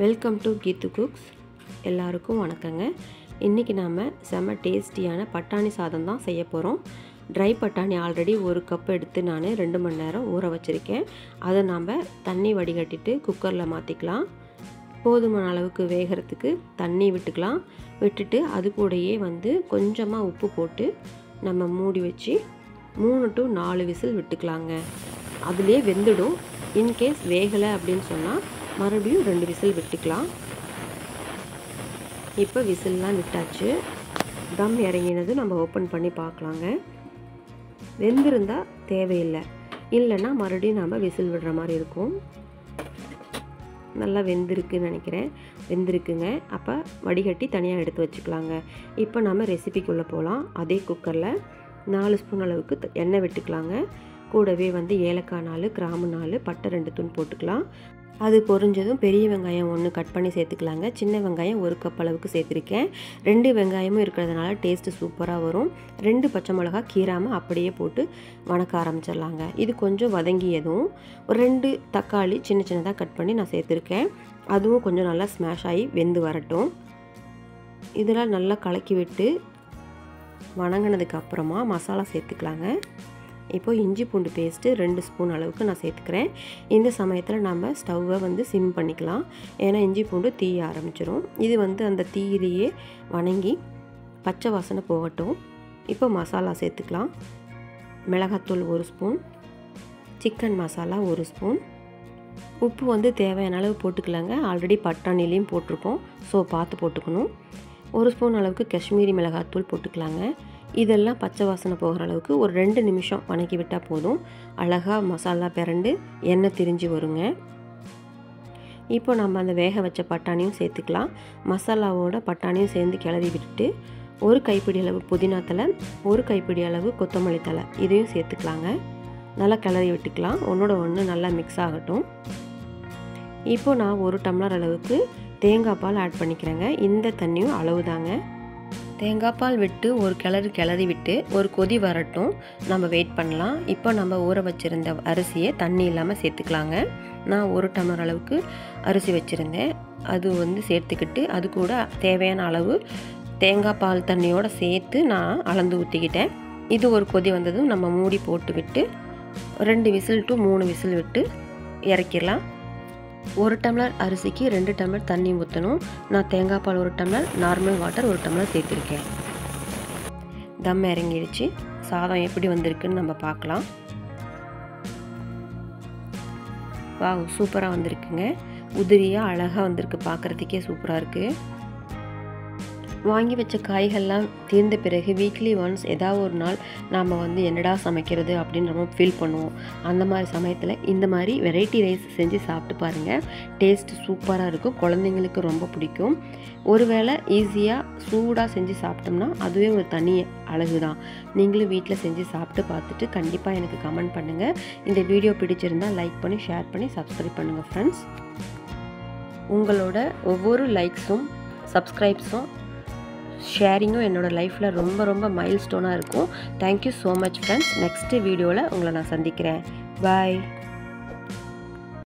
Welcome to கீத்து cooks. எல்லாருக்கும் வணக்கங்க. இன்றைக்கி நாம் செம்ம டேஸ்டியான பட்டாணி சாதம் தான் செய்ய போகிறோம். ட்ரை பட்டாணி ஆல்ரெடி ஒரு கப் எடுத்து நான் 2 மணி நேரம் ஊற வச்சுருக்கேன். அதை நாம் தண்ணி வடிகட்டிட்டு குக்கரில் மாற்றிக்கலாம். போதுமான அளவுக்கு வேகிறதுக்கு தண்ணி விட்டுக்கலாம். விட்டுட்டு அது கூடயே கொஞ்சமாக உப்பு போட்டு நம்ம மூடி வச்சு 3 to 4 விசில் விட்டுக்கலாங்க. அதுலேயே வெந்துடும். இன்கேஸ் வேகலை அப்படின்னு சொன்னால் மறுபடியும் 2 விசில் விட்டுக்கலாம். இப்போ விசில்லாம் விட்டாச்சு. தம் இறங்கினது நம்ம ஓப்பன் பண்ணி பார்க்கலாங்க. வெந்திருந்தால் தேவையில்லை, இல்லைன்னா மறுபடியும் நம்ம விசில் விடுற மாதிரி இருக்கும். நல்லா வெந்திருக்குன்னு நினைக்கிறேன். வெந்திருக்குங்க. அப்போ வடிகட்டி தனியாக எடுத்து வச்சுக்கலாங்க. இப்போ நம்ம ரெசிபிக்குள்ளே போகலாம். அதே குக்கரில் 4 ஸ்பூன் அளவுக்கு எண்ணெய் விட்டுக்கலாங்க. கூடவே ஏலக்காய் 4, கிராம்பு 4, பட்டை 2 தூள் போட்டுக்கலாம். அது பொரிஞ்சதும் பெரிய வெங்காயம் 1 கட் பண்ணி சேர்த்துக்கலாங்க. சின்ன வெங்காயம் 1 கப் அளவுக்கு சேர்த்துருக்கேன். 2 வெங்காயமும் இருக்கிறதுனால டேஸ்ட்டு சூப்பராக வரும். 2 பச்சை மிளகா கீராமல் அப்படியே போட்டு வணக்க ஆரம்பிச்சிடலாங்க. இது கொஞ்சம் வதங்கியதும் ஒரு 2 தக்காளி சின்ன சின்னதாக கட் பண்ணி நான் சேர்த்துருக்கேன். அதுவும் கொஞ்சம் நல்லா ஸ்மாஷ் ஆகி வெந்து வரட்டும். இதெல்லாம் நல்லா கலக்கி விட்டு வணங்கினதுக்கு அப்புறமா மசாலா சேர்த்துக்கலாங்க. இப்போ இஞ்சி பூண்டு பேஸ்ட்டு 2 ஸ்பூன் அளவுக்கு நான் சேர்த்துக்கிறேன். இந்த சமயத்தில் நம்ம ஸ்டவ்வை சிம் பண்ணிக்கலாம். ஏன்னா இஞ்சி பூண்டு தீய ஆரம்பிச்சிடும். இது அந்த தீயிலேயே வணங்கி பச்சை வாசனை போகட்டும். இப்போ மசாலா சேர்த்துக்கலாம். மிளகாத்தூள் 1 ஸ்பூன், சிக்கன் மசாலா 1 ஸ்பூன், உப்பு தேவையான அளவு போட்டுக்கலாங்க. ஆல்ரெடி பட்டாணிலையும் போட்டிருக்கோம், ஸோ பார்த்து போட்டுக்கணும். 1 ஸ்பூன் அளவுக்கு காஷ்மீரி மிளகாத்தூள் போட்டுக்கலாங்க. இதெல்லாம் பச்சை வாசனை போகிற அளவுக்கு ஒரு 2 நிமிஷம் வணக்கி விட்டால் போதும். அழகாக மசாலா பிரண்டு எண்ணெய் திரிஞ்சு வருங்க. இப்போ நம்ம அந்த வேக வச்ச பட்டாணியும் சேர்த்துக்கலாம். மசாலாவோட பட்டாணியும் சேர்ந்து கிளறி விட்டுட்டு 1 கைப்பிடி அளவு புதினா தலை, 1 கைப்பிடி அளவு கொத்தமல்லி தலை இதையும் சேர்த்துக்கலாங்க. நல்லா கிளறி விட்டுக்கலாம். ஒன்றோட ஒன்று நல்லா மிக்ஸ் ஆகட்டும். இப்போ நான் 1 டம்ளர் அளவுக்கு தேங்காய் பால் ஆட் பண்ணிக்கிறேங்க. இந்த தண்ணியும் அளவு தாங்க. தேங்காய் பால் விட்டு ஒரு கிளறி விட்டு ஒரு கொதி வரட்டும். நம்ம வெயிட் பண்ணலாம். இப்போ நம்ம ஊற வச்சுருந்த அரிசியை தண்ணி இல்லாமல் சேர்த்துக்கலாங்க. நான் 1 டம்ளர் அளவுக்கு அரிசி வச்சுருந்தேன். அது சேர்த்துக்கிட்டு அது கூட தேவையான அளவு தேங்காய் பால் தண்ணியோடு சேர்த்து நான் அளந்து ஊற்றிக்கிட்டேன். இது ஒரு கொதி வந்ததும் நம்ம மூடி போட்டு விட்டு 2 விசில் to 3 விசில் விட்டு இறக்கிடலாம். 1 டம்ளர் அரிசிக்கு 2 டம்ளர் தண்ணி ஊற்றணும். நான் தேங்காய் பால் 1 டம்ளர், நார்மல் வாட்டர் 1 டம்ளர் சேர்த்துருக்கேன். தம் இறங்கிடுச்சு. சாதம் எப்படி வந்திருக்குன்னு நம்ம பார்க்கலாம். வாவ், சூப்பராக வந்திருக்குங்க. உதிரியாக அழகாக வந்திருக்கு. பார்க்குறதுக்கே சூப்பராக இருக்குது. வாங்கி வச்ச காய்கள்லாம் தீர்ந்த பிறகு வீக்லி ஒன்ஸ் ஏதாவது ஒரு நாள் நாம் என்னடா சமைக்கிறது அப்படின்னு நம்ம ஃபீல் பண்ணுவோம். அந்த மாதிரி சமயத்தில் இந்த மாதிரி வெரைட்டி ரைஸ் செஞ்சு சாப்பிட்டு பாருங்கள். டேஸ்ட் சூப்பராக இருக்கும். குழந்தைங்களுக்கு ரொம்ப பிடிக்கும். ஒருவேளை ஈஸியாக சூடாக செஞ்சு சாப்பிட்டோம்னா அதுவே ஒரு தனி அழகு தான். நீங்களும் வீட்டில் செஞ்சு சாப்பிட்டு பார்த்துட்டு கண்டிப்பாக எனக்கு கமெண்ட் பண்ணுங்கள். இந்த வீடியோ பிடிச்சிருந்தால் லைக் பண்ணி, ஷேர் பண்ணி, சப்ஸ்கிரைப் பண்ணுங்கள் ஃப்ரெண்ட்ஸ். உங்களோட ஒவ்வொரு லைக்ஸும், சப்ஸ்கிரைப்ஸும், ஷேரிங்கும் என்னோடய லைஃப்பில் ரொம்ப ரொம்ப மைல்ஸ்டோனாக இருக்கும். Thank you so much friends. Next வீடியோவில் உங்களை நான் சந்திக்கிறேன். பாய்.